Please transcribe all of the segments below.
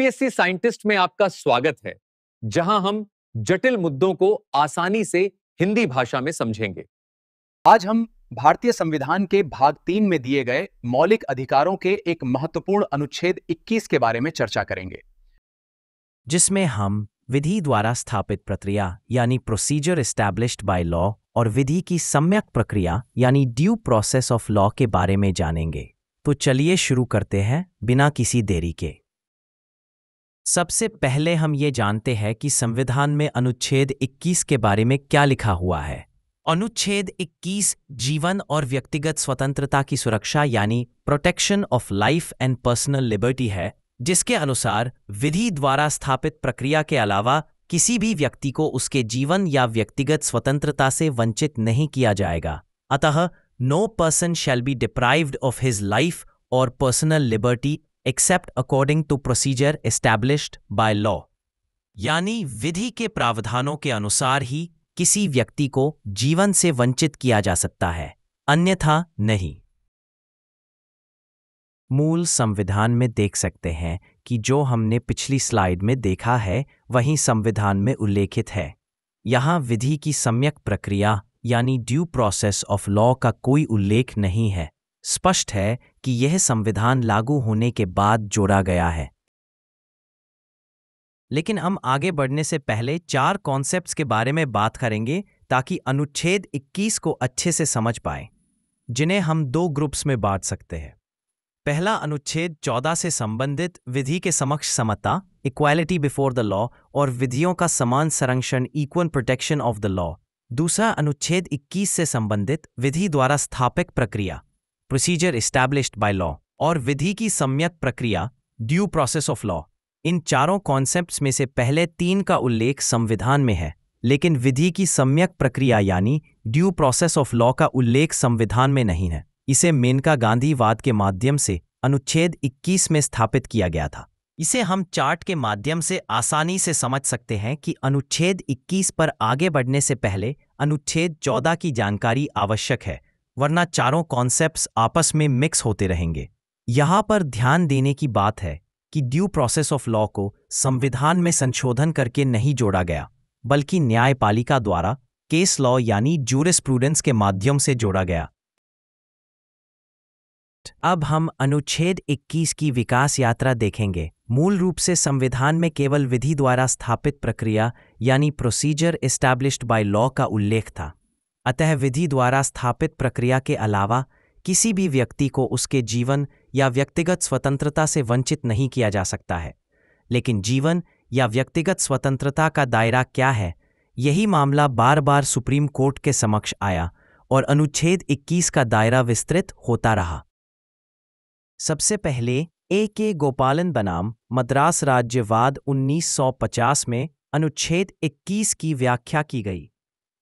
UPSC scientist में आपका स्वागत है, जहां हम जटिल मुद्दों को आसानी से हिंदी भाषा में समझेंगे। आज हम भारतीय संविधान के भाग 3 में दिए गए मौलिक अधिकारों के एक महत्वपूर्ण अनुच्छेद 21 के बारे में चर्चा करेंगे, जिसमें हम विधि द्वारा स्थापित प्रक्रिया यानी प्रोसीजर एस्टैब्लिश्ड बाय लॉ और विधि की सम्यक प्रक्रिया यानी ड्यू प्रोसेस ऑफ लॉ के बारे में जानेंगे। तो चलिए शुरू करते हैं बिना किसी देरी के। सबसे पहले हम ये जानते हैं कि संविधान में अनुच्छेद 21 के बारे में क्या लिखा हुआ है। अनुच्छेद 21 जीवन और व्यक्तिगत स्वतंत्रता की सुरक्षा यानी protection of life and personal liberty है, जिसके अनुसार विधि द्वारा स्थापित प्रक्रिया के अलावा किसी भी व्यक्ति को उसके जीवन या व्यक्तिगत स्वतंत्रता से वंचित नहीं किया जाएगा। अतः no person shall be deprived of his life और personal liberty except according to procedure established by law, यानी विधि के प्रावधानों के अनुसार ही किसी व्यक्ति को जीवन से वंचित किया जा सकता है, अन्यथा नहीं। मूल संविधान में देख सकते हैं कि जो हमने पिछली स्लाइड में देखा है वही संविधान में उल्लेखित है। यहाँ विधि की सम्यक प्रक्रिया यानी ड्यू प्रोसेस ऑफ लॉ का कोई उल्लेख नहीं है। स्पष्ट है कि यह संविधान लागू होने के बाद जोड़ा गया है। लेकिन हम आगे बढ़ने से पहले 4 कॉन्सेप्ट्स के बारे में बात करेंगे ताकि अनुच्छेद 21 को अच्छे से समझ पाएं, जिन्हें हम 2 ग्रुप्स में बांट सकते हैं। पहला अनुच्छेद 14 से संबंधित विधि के समक्ष समता इक्वालिटी बिफोर द लॉ और विधियों का समान संरक्षण equal protection of the law. दूसरा अनुच्छेद 21 से संबंधित विधि द्वारा स्थापित प्रक्रिया प्रोसीजर एस्टैब्लिश्ड बाय लॉ और विधि की सम्यक प्रक्रिया ड्यू प्रोसेस ऑफ लॉ। इन चारों कॉन्सेप्ट्स में से पहले 3 का उल्लेख संविधान में है, लेकिन विधि की सम्यक प्रक्रिया यानी ड्यू प्रोसेस ऑफ लॉ का उल्लेख संविधान में नहीं है। इसे मेनका गांधीवाद के माध्यम से अनुच्छेद 21 में स्थापित किया गया था। इसे हम चार्ट के माध्यम से आसानी से समझ सकते हैं कि अनुच्छेद 21 पर आगे बढ़ने से पहले अनुच्छेद 14 की जानकारी आवश्यक है, वरना चारों कॉन्सेप्ट्स आपस में मिक्स होते रहेंगे। यहाँ पर ध्यान देने की बात है कि ड्यू प्रोसेस ऑफ लॉ को संविधान में संशोधन करके नहीं जोड़ा गया, बल्कि न्यायपालिका द्वारा केस लॉ यानी जूरिस्प्रूडेंस के माध्यम से जोड़ा गया। अब हम अनुच्छेद 21 की विकास यात्रा देखेंगे। मूल रूप से संविधान में केवल विधि द्वारा स्थापित प्रक्रिया यानी प्रोसीजर एस्टैब्लिश्ड बाय लॉ का उल्लेख था। अतः विधि द्वारा स्थापित प्रक्रिया के अलावा किसी भी व्यक्ति को उसके जीवन या व्यक्तिगत स्वतंत्रता से वंचित नहीं किया जा सकता है। लेकिन जीवन या व्यक्तिगत स्वतंत्रता का दायरा क्या है, यही मामला बार बार सुप्रीम कोर्ट के समक्ष आया और अनुच्छेद 21 का दायरा विस्तृत होता रहा। सबसे पहले A.K. गोपालन बनाम मद्रास राज्यवाद 1950 में अनुच्छेद 21 की व्याख्या की गई।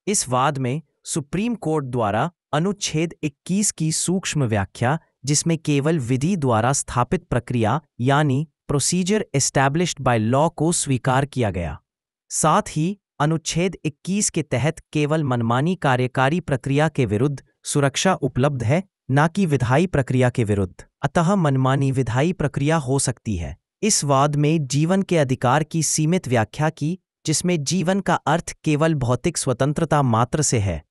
इस वाद में सुप्रीम कोर्ट द्वारा अनुच्छेद 21 की सूक्ष्म व्याख्या, जिसमें केवल विधि द्वारा स्थापित प्रक्रिया यानी प्रोसीजर एस्टैब्लिश्ड बाय लॉ को स्वीकार किया गया। साथ ही अनुच्छेद 21 के तहत केवल मनमानी कार्यकारी प्रक्रिया के विरुद्ध सुरक्षा उपलब्ध है, न कि विधायी प्रक्रिया के विरुद्ध। अतः मनमानी विधायी प्रक्रिया हो सकती है। इस वाद में जीवन के अधिकार की सीमित व्याख्या की, जिसमें जीवन का अर्थ केवल भौतिक स्वतंत्रता मात्र से है।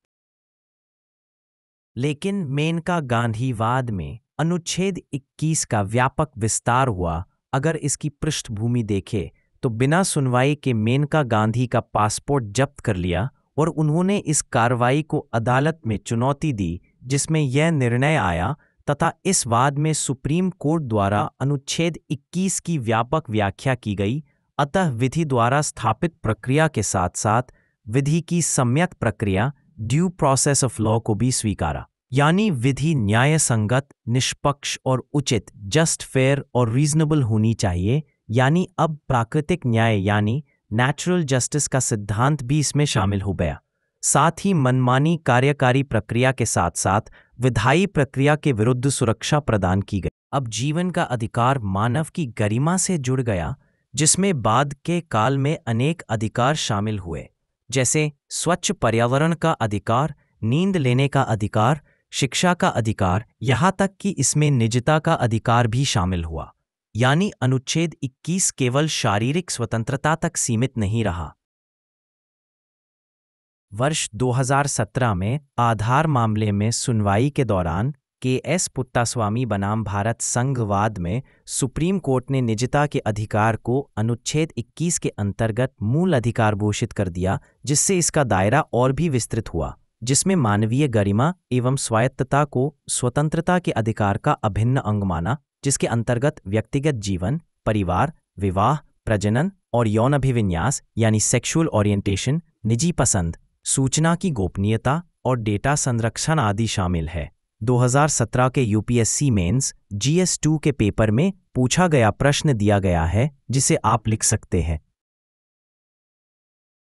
लेकिन मेनका गांधीवाद में अनुच्छेद 21 का व्यापक विस्तार हुआ। अगर इसकी पृष्ठभूमि देखें तो बिना सुनवाई के मेनका गांधी का पासपोर्ट जब्त कर लिया और उन्होंने इस कार्रवाई को अदालत में चुनौती दी, जिसमें यह निर्णय आया तथा इस वाद में सुप्रीम कोर्ट द्वारा अनुच्छेद 21 की व्यापक व्याख्या की गई। अतः विधि द्वारा स्थापित प्रक्रिया के साथ साथ विधि की सम्यक प्रक्रिया ड्यू प्रोसेस ऑफ लॉ को भी स्वीकारा, यानी विधि न्याय संगत, निष्पक्ष और उचित, जस्ट, फेयर और रीजनेबल होनी चाहिए। यानी अब प्राकृतिक न्याय यानी नेचुरल जस्टिस का सिद्धांत भी इसमें शामिल हो गया। साथ ही मनमानी कार्यकारी प्रक्रिया के साथ साथ विधायी प्रक्रिया के विरुद्ध सुरक्षा प्रदान की गई। अब जीवन का अधिकार मानव की गरिमा से जुड़ गया, जिसमें बाद के काल में अनेक अधिकार शामिल हुए, जैसे स्वच्छ पर्यावरण का अधिकार, नींद लेने का अधिकार, शिक्षा का अधिकार, यहाँ तक कि इसमें निजता का अधिकार भी शामिल हुआ। यानी अनुच्छेद 21 केवल शारीरिक स्वतंत्रता तक सीमित नहीं रहा। वर्ष 2017 में आधार मामले में सुनवाई के दौरान के.एस. पुट्टास्वामी बनाम भारत संघवाद में सुप्रीम कोर्ट ने निजता के अधिकार को अनुच्छेद 21 के अंतर्गत मूल अधिकार घोषित कर दिया, जिससे इसका दायरा और भी विस्तृत हुआ, जिसमें मानवीय गरिमा एवं स्वायत्तता को स्वतंत्रता के अधिकार का अभिन्न अंग माना, जिसके अंतर्गत व्यक्तिगत जीवन, परिवार, विवाह, प्रजनन और यौन अभिविन्यास यानी सेक्सुअल ओरिएंटेशन, निजी पसंद, सूचना की गोपनीयता और डेटा संरक्षण आदि शामिल है। 2017 के यूपीएससी मेंस GS2 के पेपर में पूछा गया प्रश्न दिया गया है, जिसे आप लिख सकते हैं।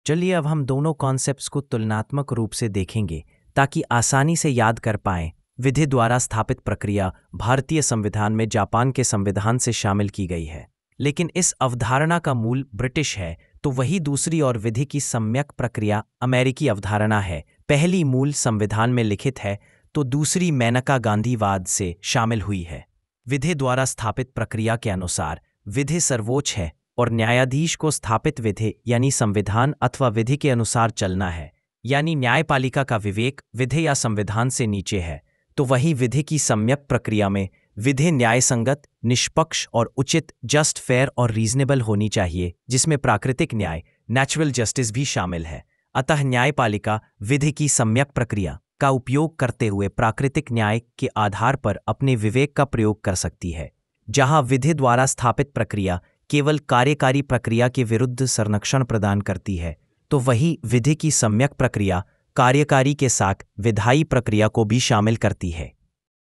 चलिए अब हम दोनों कॉन्सेप्ट्स को तुलनात्मक रूप से देखेंगे ताकि आसानी से याद कर पाएं। विधि द्वारा स्थापित प्रक्रिया भारतीय संविधान में जापान के संविधान से शामिल की गई है, लेकिन इस अवधारणा का मूल ब्रिटिश है, तो वही दूसरी और विधि की सम्यक प्रक्रिया अमेरिकी अवधारणा है। पहली मूल संविधान में लिखित है तो दूसरी मेनका गांधीवाद से शामिल हुई है। विधि द्वारा स्थापित प्रक्रिया के अनुसार विधि सर्वोच्च है और न्यायाधीश को स्थापित विधि यानी संविधान अथवा विधि के अनुसार चलना है, यानी न्यायपालिका का विवेक विधि या संविधान से नीचे है। तो वही विधि की सम्यक प्रक्रिया में विधि न्यायसंगत, निष्पक्ष और उचित, जस्ट, फेयर और रीजनेबल होनी चाहिए, जिसमें प्राकृतिक न्याय, नेचुरल जस्टिस भी शामिल है। अतः न्यायपालिका विधि की सम्यक प्रक्रिया का उपयोग करते हुए प्राकृतिक न्याय के आधार पर अपने विवेक का प्रयोग कर सकती है। जहां विधि द्वारा स्थापित प्रक्रिया केवल कार्यकारी प्रक्रिया के विरुद्ध संरक्षण प्रदान करती है, तो वही विधि की सम्यक प्रक्रिया कार्यकारी के साथ विधायी प्रक्रिया को भी शामिल करती है।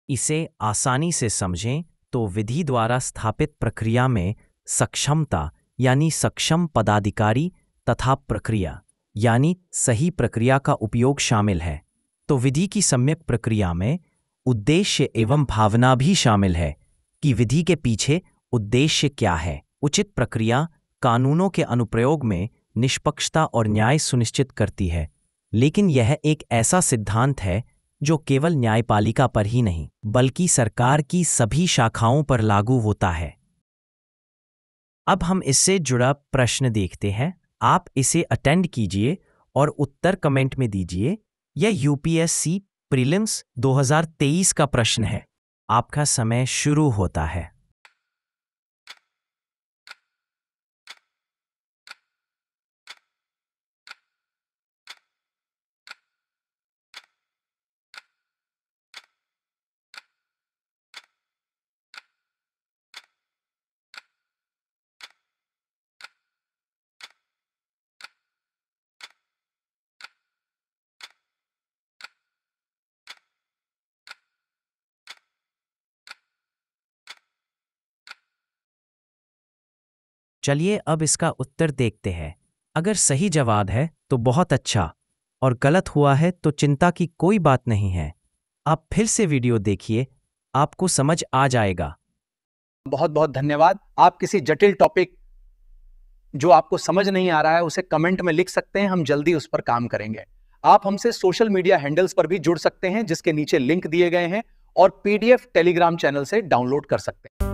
इसे आसानी से समझें तो विधि द्वारा स्थापित प्रक्रिया में सक्षमता यानी सक्षम पदाधिकारी तथा प्रक्रिया यानी सही प्रक्रिया का उपयोग शामिल है। तो विधि की सम्यक प्रक्रिया में उद्देश्य एवं भावना भी शामिल है कि विधि के पीछे उद्देश्य क्या है। उचित प्रक्रिया कानूनों के अनुप्रयोग में निष्पक्षता और न्याय सुनिश्चित करती है, लेकिन यह एक ऐसा सिद्धांत है जो केवल न्यायपालिका पर ही नहीं बल्कि सरकार की सभी शाखाओं पर लागू होता है। अब हम इससे जुड़ा प्रश्न देखते हैं। आप इसे अटेंड कीजिए और उत्तर कमेंट में दीजिए। यह यूपीएससी प्रीलिम्स 2023 का प्रश्न है। आपका समय शुरू होता है। चलिए अब इसका उत्तर देखते हैं। अगर सही जवाब है तो बहुत अच्छा, और गलत हुआ है तो चिंता की कोई बात नहीं है। आप फिर से वीडियो देखिए, आपको समझ आ जाएगा। बहुत बहुत धन्यवाद। आप किसी जटिल टॉपिक जो आपको समझ नहीं आ रहा है उसे कमेंट में लिख सकते हैं, हम जल्दी उस पर काम करेंगे। आप हमसे सोशल मीडिया हैंडल्स पर भी जुड़ सकते हैं, जिसके नीचे लिंक दिए गए हैं, और PDF टेलीग्राम चैनल से डाउनलोड कर सकते हैं।